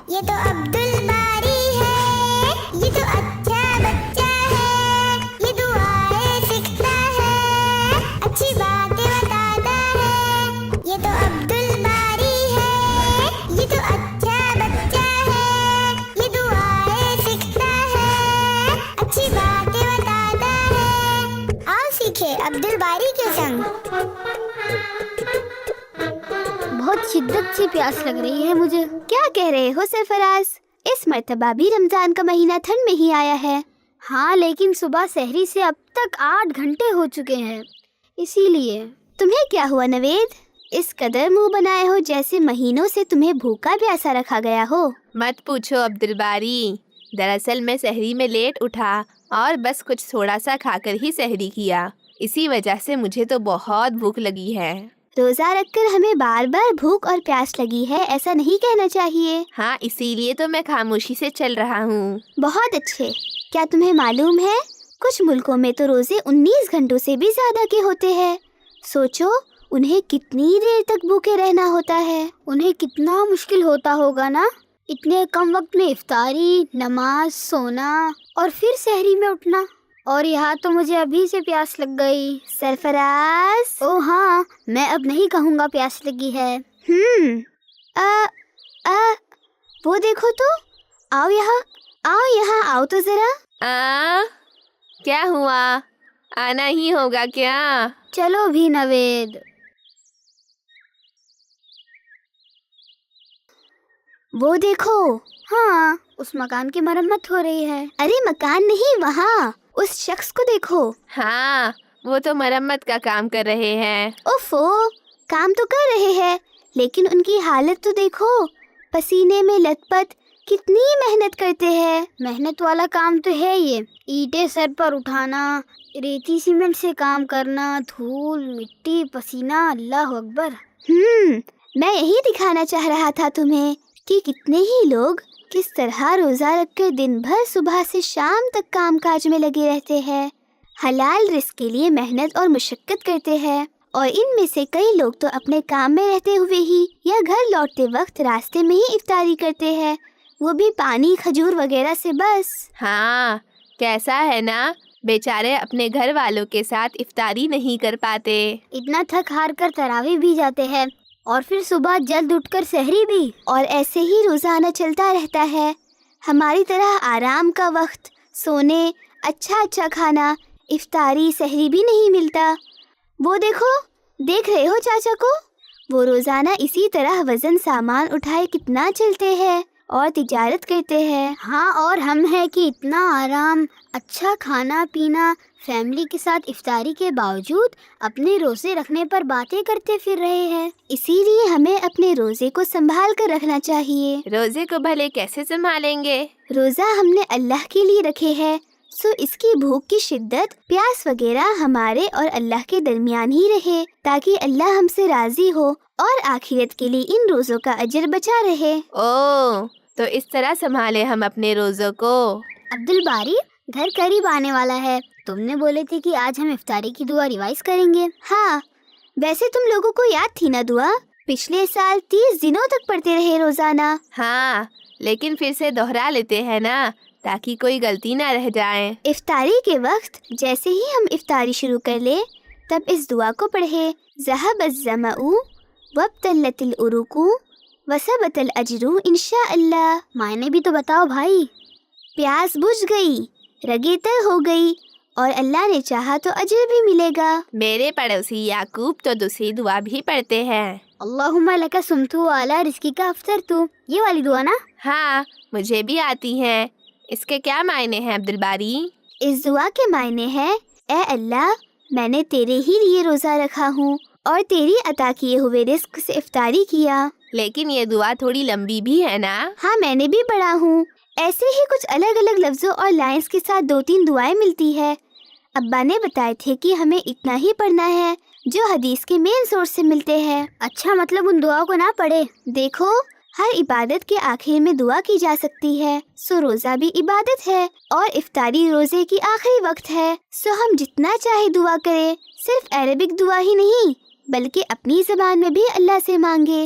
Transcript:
یہ تو عبد الباری ہے، یہ تو اچھا بچہ ہے، یہ دعائیں سیکھتا ہے، اچھی باتیں بتاتا ہے۔ یہ تو عبد الباری ہے، یہ تو اچھا بچہ ہے، یہ دعائیں سیکھتا ہے، اچھی باتیں بتاتا ہے۔ آؤ سیکھے عبد الباری کے سنگ۔ بہت شدت سے پیاس لگ رہی ہے مجھے۔ کیا کہہ رہے ہو سرفراز؟ اس مرتبہ بھی رمضان کا مہینہ ٹھنڈ میں ہی آیا ہے۔ ہاں لیکن صبح سحری سے اب تک 8 گھنٹے ہو چکے ہیں، اسی لیے۔ تمہیں کیا ہوا نوید؟ اس قدر منہ بنائے ہو جیسے مہینوں سے تمہیں بھوکا پیاسا رکھا گیا ہو۔ مت پوچھو عبد الباری، دراصل میں سحری میں لیٹ اٹھا اور بس کچھ تھوڑا سا کھا کر ہی سحری کیا، اسی وجہ سے مجھے تو بہت بھوک لگی ہے۔ روزہ رکھ کر ہمیں بار بار بھوک اور پیاس لگی ہے ایسا نہیں کہنا چاہیے۔ ہاں اسی لیے تو میں خاموشی سے چل رہا ہوں۔ بہت اچھے۔ کیا تمہیں معلوم ہے کچھ ملکوں میں تو روزے 19 گھنٹوں سے بھی زیادہ کے ہوتے ہیں۔ سوچو انہیں کتنی دیر تک بھوکے رہنا ہوتا ہے۔ انہیں کتنا مشکل ہوتا ہوگا نا، اتنے کم وقت میں افطاری، نماز، سونا اور پھر سحری میں اٹھنا۔ اور یہاں تو مجھے ابھی سے پیاس لگ گئی۔ سرفراز، او ہاں، میں اب نہیں کہوں گا پیاس لگی ہے۔ وہ دیکھو تو، آؤ یہاں آؤ تو ذرا۔ کیا ہوا؟ آنا ہی ہوگا کیا؟ چلو بھی نوید۔ وہ دیکھو۔ ہاں، اس مکان کی مرمت ہو رہی ہے۔ ارے مکان نہیں، وہاں اس شخص کو دیکھو۔ ہاں وہ تو مرمت کا کام کر رہے ہیں۔ اوفو، کام تو کر رہے ہیں لیکن ان کی حالت تو دیکھو، پسینے میں لت پت، کتنی محنت کرتے ہیں۔ محنت والا کام تو ہے یہ، اینٹیں سر پر اٹھانا، ریتی سیمنٹ سے کام کرنا، دھول مٹی پسینہ، اللہ اکبر۔ میں یہی دکھانا چاہ رہا تھا تمہیں کہ کتنے ہی لوگ کس طرح روزہ رکھ کر دن بھر صبح سے شام تک کام کاج میں لگے رہتے ہیں، حلال رزق کے لیے محنت اور مشقت کرتے ہیں، اور ان میں سے کئی لوگ تو اپنے کام میں رہتے ہوئے ہی یا گھر لوٹتے وقت راستے میں ہی افطاری کرتے ہیں، وہ بھی پانی کھجور وغیرہ سے بس۔ ہاں کیسا ہے نا، بیچارے اپنے گھر والوں کے ساتھ افطاری نہیں کر پاتے۔ اتنا تھک ہار کر تراویح بھی جاتے ہیں اور پھر صبح جلد اٹھ کر سحری بھی، اور ایسے ہی روزانہ چلتا رہتا ہے۔ ہماری طرح آرام کا وقت، سونے، اچھا کھانا، افطاری سحری بھی نہیں ملتا۔ وہ دیکھو، دیکھ رہے ہو چاچا کو؟ وہ روزانہ اسی طرح وزن سامان اٹھائے کتنا چلتے ہیں اور تجارت کرتے ہیں۔ ہاں، اور ہم ہے کہ اتنا آرام، اچھا کھانا پینا، فیملی کے ساتھ افطاری کے باوجود اپنے روزے رکھنے پر باتیں کرتے پھر رہے ہیں۔ اسی لیے ہمیں اپنے روزے کو سنبھال کر رکھنا چاہیے۔ روزے کو بھلے کیسے سنبھالیں گے؟ روزہ ہم نے اللہ کے لیے رکھے ہیں، سو اس کی بھوک کی شدت، پیاس وغیرہ ہمارے اور اللہ کے درمیان ہی رہے، تاکہ اللہ ہم سے راضی ہو اور آخرت کے لیے ان روزوں کا اجر بچا رہے۔ تو اس طرح سنبھالے ہم اپنے روزوں کو۔ عبد الباری، گھر قریب آنے والا ہے، تم نے بولے تھے کہ آج ہم افطاری کی دعا ریوائز کریں گے۔ ہاں، ویسے تم لوگوں کو یاد تھی نا دعا؟ پچھلے سال 30 دنوں تک پڑھتے رہے روزانہ۔ ہاں لیکن پھر سے دوہرا لیتے ہیں نا، تاکہ کوئی غلطی نہ رہ جائے۔ افطاری کے وقت جیسے ہی ہم افطاری شروع کر لیں تب اس دعا کو پڑھے، ذهب الظمأ وابتلت العروق وثبت الاجر انشاء اللہ۔ معنی بھی تو بتاؤ بھائی۔ پیاس بجھ گئی، رگیں تر ہو گئی، اور اللہ نے چاہا تو اجر بھی ملے گا۔ میرے پڑوسی یعقوب تو دوسری دعا بھی پڑھتے ہیں۔ اللہم لک صمت وعلی رزقک افطرت، یہ والی دعا نا؟ ہاں مجھے بھی آتی ہے۔ اس کے کیا معنی ہیں عبد الباری؟ اس دعا کے معنی ہے، اے اللہ، میں نے تیرے ہی لیے روزہ رکھا ہوں اور تیری عطا کیے ہوئے رزق سے افطاری کیا۔ لیکن یہ دعا تھوڑی لمبی بھی ہے نا؟ ہاں میں نے بھی پڑھا ہوں، ایسے ہی کچھ الگ الگ لفظوں اور لائنز کے ساتھ 2-3 دعائیں ملتی ہے۔ ابا نے بتائے تھے کہ ہمیں اتنا ہی پڑھنا ہے جو حدیث کے مین سورس سے ملتے ہیں۔ اچھا، مطلب ان دعا کو نہ پڑھے؟ دیکھو، ہر عبادت کے آخر میں دعا کی جا سکتی ہے، سو روزہ بھی عبادت ہے اور افطاری روزے کی آخری وقت ہے، سو ہم جتنا چاہے دعا کرے، صرف عربک دعا ہی نہیں بلکہ اپنی زبان میں بھی اللہ سے مانگے،